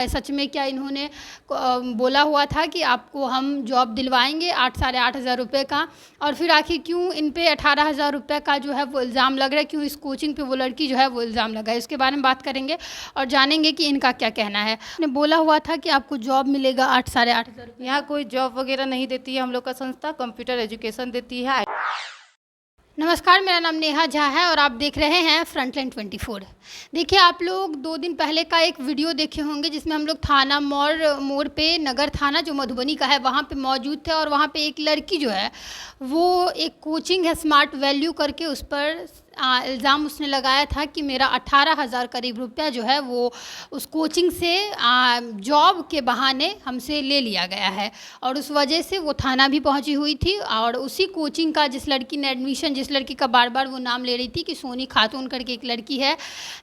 सच में क्या इन्होंने बोला हुआ था कि आपको हम जॉब दिलवाएंगे 8-8,500 रुपये का, और फिर आखिर क्यों इन पे 18,000 रुपये का जो है वो इल्ज़ाम लग रहा है, क्यों इस कोचिंग पे वो लड़की जो है वो इल्ज़ाम लगा है, इसके बारे में बात करेंगे और जानेंगे कि इनका क्या कहना है। उन्होंने बोला हुआ था कि आपको जॉब मिलेगा 8-8,500 रुपये। यहाँ कोई जॉब वगैरह नहीं देती है, हम लोग का संस्था कंप्यूटर एजुकेशन देती है। नमस्कार, मेरा नाम नेहा झा है और आप देख रहे हैं फ्रंटलाइन 24। देखिए, आप लोग 2 दिन पहले का एक वीडियो देखे होंगे जिसमें हम लोग थाना मोड़ पे, नगर थाना जो मधुबनी का है, वहाँ पे मौजूद थे और वहाँ पे एक लड़की जो है वो एक कोचिंग है स्मार्ट वैल्यू करके, उस पर इल्ज़ाम उसने लगाया था कि मेरा 18,000 करीब रुपया जो है वो उस कोचिंग से जॉब के बहाने हमसे ले लिया गया है, और उस वजह से वो थाना भी पहुंची हुई थी। और उसी कोचिंग का जिस लड़की ने एडमिशन, जिस लड़की का बार बार वो नाम ले रही थी कि सोनी खातून करके एक लड़की है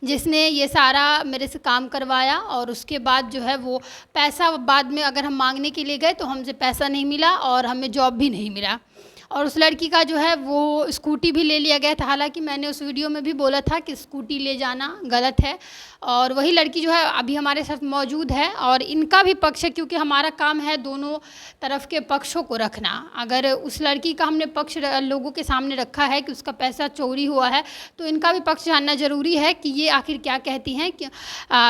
जिसने ये सारा मेरे से काम करवाया, और उसके बाद जो है वो पैसा बाद में अगर हम मांगने के लिए गए तो हमसे पैसा नहीं मिला और हमें जॉब भी नहीं मिला, और उस लड़की का जो है वो स्कूटी भी ले लिया गया था। हालांकि मैंने उस वीडियो में भी बोला था कि स्कूटी ले जाना गलत है, और वही लड़की जो है अभी हमारे साथ मौजूद है और इनका भी पक्ष है, क्योंकि हमारा काम है दोनों तरफ के पक्षों को रखना। अगर उस लड़की का हमने पक्ष लोगों के सामने रखा है कि उसका पैसा चोरी हुआ है, तो इनका भी पक्ष जानना ज़रूरी है कि ये आखिर क्या कहती हैं।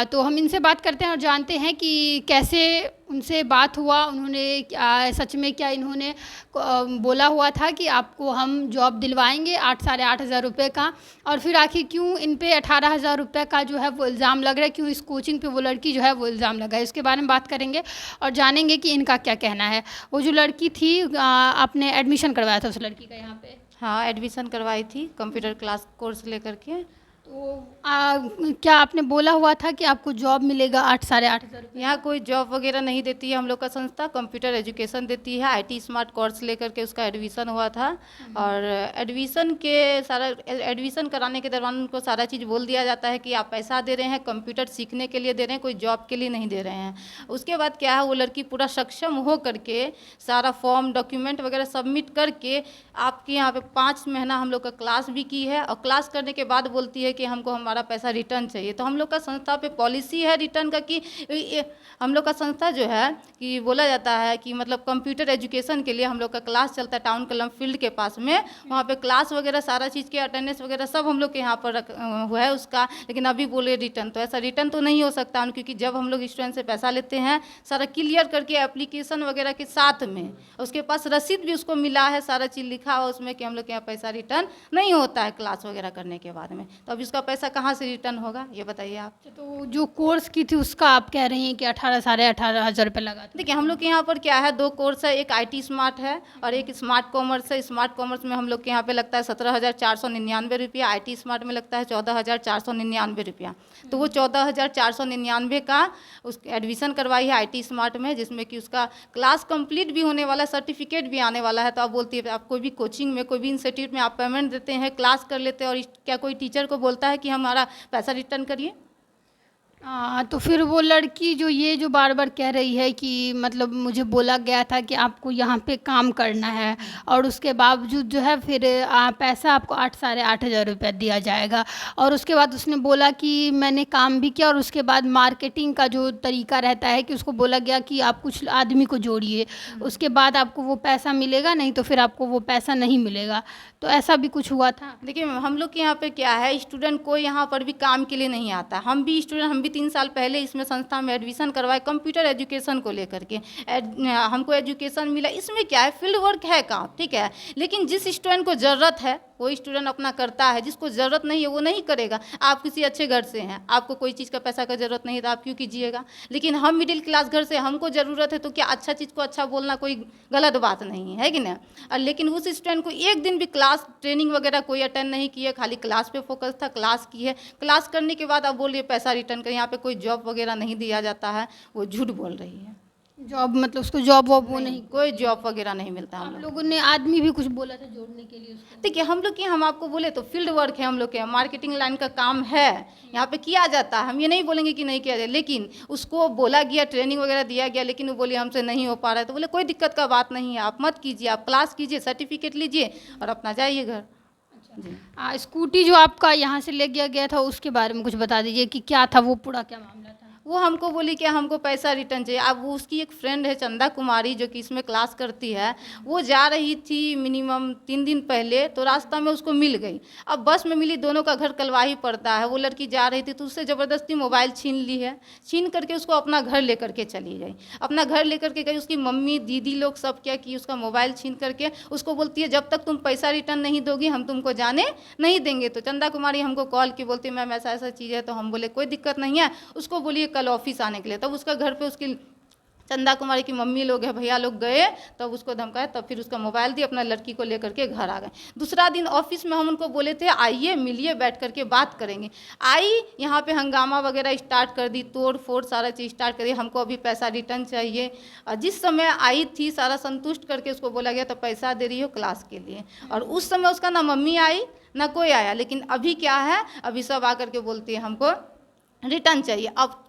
तो हम इनसे बात करते हैं और जानते हैं कि कैसे उनसे बात हुआ। उन्होंने सच में क्या इन्होंने बोला हुआ था कि आपको हम जॉब दिलवाएंगे 8-8,500 रुपये का, और फिर आखिर क्यों इन पे 18,000 रुपये का जो है वो इल्ज़ाम लग रहा है, क्यों इस कोचिंग पे वो लड़की जो है वो इल्ज़ाम लगा है, इसके बारे में बात करेंगे और जानेंगे कि इनका क्या कहना है। वो जो लड़की थी, आपने एडमिशन करवाया था उस लड़की का यहाँ पे? हाँ, एडमिशन करवाई थी कंप्यूटर क्लास कोर्स लेकर के। तो क्या आपने बोला हुआ था कि आपको जॉब मिलेगा 8-8,500 रुपये? यहाँ कोई जॉब वगैरह नहीं देती है, हम लोग का संस्था कंप्यूटर एजुकेशन देती है। आईटी स्मार्ट कोर्स लेकर के उसका एडमिशन हुआ था, और एडमिशन कराने के दौरान उनको सारा चीज़ बोल दिया जाता है कि आप पैसा दे रहे हैं, कंप्यूटर सीखने के लिए दे रहे हैं, कोई जॉब के लिए नहीं दे रहे हैं। उसके बाद क्या है, वो लड़की पूरा सक्षम हो करके सारा फॉर्म डॉक्यूमेंट वगैरह सबमिट करके आपके यहाँ पे 5 महीना हम लोग का क्लास भी की है, और क्लास करने के बाद बोलती है कि हमको हमारा पैसा रिटर्न चाहिए। तो हम लोग का संस्था पे पॉलिसी है रिटर्न का कि हम लोग का संस्था जो है कि बोला जाता है कि मतलब कंप्यूटर एजुकेशन के लिए हम लोग का क्लास चलता है टाउन क्लब फील्ड के पास में, वहाँ पे क्लास वगैरह सारा चीज़ के अटेंडेंस वगैरह सब हम लोग के यहाँ पर हुआ है उसका। लेकिन अभी बोले रिटर्न, तो ऐसा रिटर्न तो नहीं हो सकता, क्योंकि जब हम लोग स्टूडेंट से पैसा लेते हैं सारा क्लियर करके एप्लीकेशन वगैरह के साथ में, उसके पास रसीद भी उसको मिला है, सारा चीज़ लिखा हुआ उसमें कि हम लोग के यहाँ पैसा रिटर्न नहीं होता है क्लास वगैरह करने के बाद में। तो अब इसका पैसा कहाँ से रिटर्न होगा, ये बताइए आप। तो जो कोर्स की थी उसका आप कह रही हैं कि 18-18,500 रुपये लगा था? देखिए, हम लोग के यहाँ पर क्या है, 2 कोर्स है, एक आईटी स्मार्ट है और एक स्मार्ट कॉमर्स है। स्मार्ट कॉमर्स में हम लोग के यहाँ पे लगता है 17,499 रुपया, आईटी स्मार्ट में लगता है 14,499 रुपया। तो वो 14,499 का उस एडमिशन करवाई है आईटी स्मार्ट में, जिसमें कि उसका क्लास कंप्लीट भी होने वाला है, सर्टिफिकेट भी आने वाला है। तो आप बोलती है आप कोई भी कोचिंग में, कोई भी इंस्टीट्यूट में आप पेमेंट देते हैं, क्लास कर लेते हैं, और क्या कोई टीचर को बोलता है कि हमारा पैसा रिटर्न करिए? तो फिर वो लड़की जो बार बार कह रही है कि मतलब मुझे बोला गया था कि आपको यहाँ पे काम करना है, और उसके बावजूद जो है फिर पैसा आपको 8-8,500 रुपया दिया जाएगा, और उसके बाद उसने बोला कि मैंने काम भी किया, और उसके बाद मार्केटिंग का जो तरीका रहता है कि उसको बोला गया कि आप कुछ आदमी को जोड़िए, उसके बाद आपको वो पैसा मिलेगा, नहीं तो फिर आपको वो पैसा नहीं मिलेगा। तो ऐसा भी कुछ हुआ था? देखिए, हम लोग के यहाँ पे क्या है, स्टूडेंट कोई यहाँ पर भी काम के लिए नहीं आता। हम भी 3 साल पहले इसमें संस्था में एडमिशन करवाए कंप्यूटर एजुकेशन को लेकर के। हमको एजुकेशन मिला, इसमें क्या है, फील्ड वर्क है काम, ठीक है। लेकिन जिस स्टूडेंट को ज़रूरत है वो स्टूडेंट अपना करता है, जिसको ज़रूरत नहीं है वो नहीं करेगा। आप किसी अच्छे घर से हैं, आपको कोई चीज़ का पैसा का ज़रूरत नहीं है तो आप क्यों कीजिएगा। लेकिन हम मिडिल क्लास घर से, हमको ज़रूरत है, तो क्या अच्छा चीज़ को अच्छा बोलना कोई गलत बात नहीं है कि नहीं। लेकिन उस स्टूडेंट को एक दिन भी क्लास ट्रेनिंग वगैरह कोई अटेंड नहीं किया, खाली क्लास पे फोकस था, क्लास की है। क्लास करने के बाद आप बोलिए पैसा रिटर्न कर, यहाँ पे कोई जॉब वगैरह नहीं दिया जाता है, वो झूठ बोल रही है। जॉब मतलब उसको जॉब वॉब वो नहीं? कोई जॉब वगैरह नहीं मिलता। हम लोगों ने आदमी भी कुछ बोला था जोड़ने के लिए उसको? देखिए, हम लोग के हम आपको बोले तो फील्ड वर्क है, हम लोग के मार्केटिंग लाइन का काम है, यहाँ पे किया जाता है। हम ये नहीं बोलेंगे कि नहीं किया जाए, लेकिन उसको बोला गया, ट्रेनिंग वगैरह दिया गया, लेकिन वो बोली हमसे नहीं हो पा रहा है। तो बोले कोई दिक्कत का बात नहीं है, आप मत कीजिए, आप क्लास कीजिए, सर्टिफिकेट लीजिए और अपना जाइए घर। स्कूटी जो आपका यहाँ से ले गया था उसके बारे में कुछ बता दीजिए कि क्या था वो, पूरा क्या मामला था? वो हमको बोली कि हमको पैसा रिटर्न चाहिए। अब वो उसकी एक फ्रेंड है चंदा कुमारी जो कि इसमें क्लास करती है, वो जा रही थी मिनिमम 3 दिन पहले, तो रास्ता में उसको मिल गई। अब बस में मिली, दोनों का घर कलवाही पड़ता है। वो लड़की जा रही थी तो उससे ज़बरदस्ती मोबाइल छीन ली है, छीन करके उसको अपना घर लेकर के चली गई। अपना घर लेकर के गई, उसकी मम्मी दीदी लोग सब क्या की, उसका मोबाइल छीन करके उसको बोलती है जब तक तुम पैसा रिटर्न नहीं दोगी हम तुमको जाने नहीं देंगे। तो चंदा कुमारी हमको कॉल की बोलती है मैम ऐसा ऐसा चीज़ है। तो हम बोले कोई दिक्कत नहीं है, उसको बोलिए कल ऑफिस आने के लिए। तब उसका घर पे उसकी चंदा कुमारी की मम्मी लोग है, भैया लोग गए, तब उसको धमकाया, तब फिर उसका मोबाइल दिए, अपना लड़की को लेकर के घर आ गए। दूसरा दिन ऑफिस में हम उनको बोले थे आइए मिलिए बैठ करके बात करेंगे। आई, यहाँ पे हंगामा वगैरह स्टार्ट कर दी, तोड़ फोड़ सारा चीज़ स्टार्ट कर दी, हमको अभी पैसा रिटर्न चाहिए। और जिस समय आई थी सारा संतुष्ट करके उसको बोला गया तो पैसा दे रही हो क्लास के लिए, और उस समय उसका ना मम्मी आई ना कोई आया। लेकिन अभी क्या है, अभी सब आकर के बोलती है हमको रिटर्न चाहिए। अब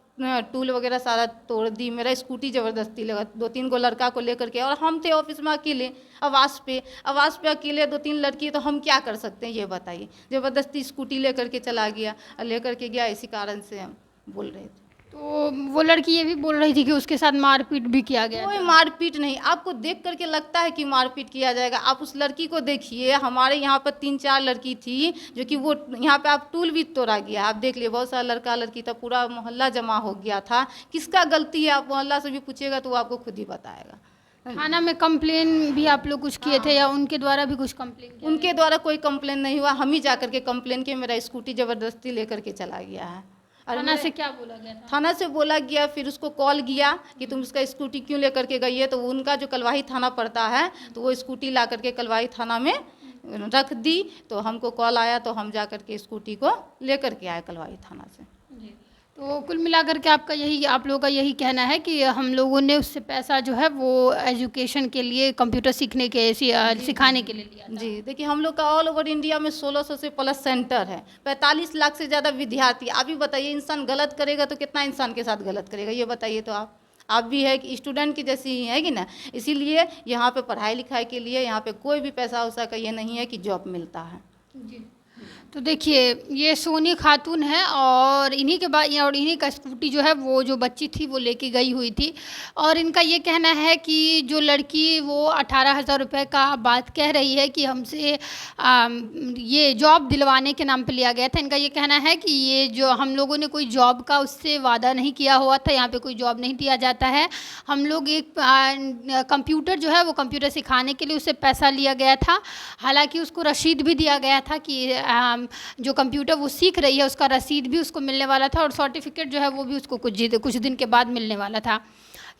टूल वगैरह सारा तोड़ दी, मेरा स्कूटी ज़बरदस्ती लगा, 2-3 को लड़का को लेकर के, और हम थे ऑफिस में अकेले, आवास पे अकेले 2-3 लड़की, तो हम क्या कर सकते हैं ये बताइए। ज़बरदस्ती स्कूटी लेकर के चला गया, और लेकर के गया, इसी कारण से हम बोल रहे थे। तो वो लड़की ये भी बोल रही थी कि उसके साथ मारपीट भी किया गया कोई था। मारपीट नहीं, आपको देख करके लगता है कि मारपीट किया जाएगा। आप उस लड़की को देखिए, हमारे यहाँ पर 3-4 लड़की थी जो कि वो यहाँ पे आप टूल भी तोड़ा गया, आप देख लिए, बहुत सारा लड़का लड़की था, पूरा मोहल्ला जमा हो गया था। किसका गलती है आप मोहल्ला से भी पूछिएगा तो वो आपको खुद ही बताएगा। थाना में कंप्लेन भी आप लोग कुछ किए थे या उनके द्वारा भी कुछ कंप्लेन किया? उनके द्वारा कोई कंप्लेन नहीं हुआ, हम ही जा करके कंप्लेन किए, मेरा स्कूटी ज़बरदस्ती लेकर के चला गया है। थाना से क्या बोला गया था? थाना से बोला गया, फिर उसको कॉल किया कि तुम उसका स्कूटी क्यों लेकर के गई है। तो उनका जो कलवाही थाना पड़ता है, तो वो स्कूटी ला करके कलवाही थाना में रख दी। तो हमको कॉल आया तो हम जा करके स्कूटी को लेकर के आए कलवाही थाना से। जी। तो कुल मिलाकर के आप लोगों का यही कहना है कि हम लोगों ने उससे पैसा जो है वो एजुकेशन के लिए, कंप्यूटर सीखने के सिखाने के लिए लिया था। जी, देखिए हम लोग का ऑल ओवर इंडिया में 1600 से प्लस सेंटर है, 45 लाख से ज़्यादा विद्यार्थी। अभी बताइए इंसान गलत करेगा तो कितना इंसान के साथ गलत करेगा, ये बताइए। तो आप भी है कि स्टूडेंट की जैसी ही है कि ना, इसीलिए यहाँ पे पढ़ाई लिखाई के लिए यहाँ पे कोई भी पैसा वैसा का ये नहीं है कि जॉब मिलता है। जी। तो देखिए ये सोनी खातून है और इन्हीं के बाद और इन्हीं का स्कूटी जो है वो जो बच्ची थी वो लेके गई हुई थी। और इनका ये कहना है कि जो लड़की वो 18,000 रुपये का बात कह रही है कि हमसे ये जॉब दिलवाने के नाम पे लिया गया था। इनका ये कहना है कि ये जो हम लोगों ने कोई जॉब का उससे वादा नहीं किया हुआ था, यहाँ पे कोई जॉब नहीं दिया जाता है। हम लोग एक कंप्यूटर जो है वो कंप्यूटर सिखाने के लिए उससे पैसा लिया गया था। हालांकि उसको रसीद भी दिया गया था कि जो कंप्यूटर वो सीख रही है उसका रसीद भी उसको मिलने वाला था और सर्टिफिकेट जो है वो भी उसको कुछ दिन के बाद मिलने वाला था।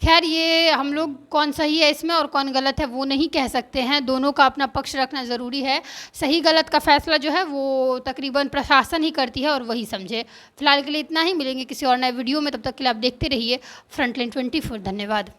खैर ये हम लोग कौन सही है इसमें और कौन गलत है वो नहीं कह सकते हैं, दोनों का अपना पक्ष रखना ज़रूरी है। सही गलत का फैसला जो है वो तकरीबन प्रशासन ही करती है और वही समझे। फिलहाल के लिए इतना ही, मिलेंगे किसी और नए वीडियो में, तब तक के लिए आप देखते रहिए फ्रंटलाइन 24। धन्यवाद।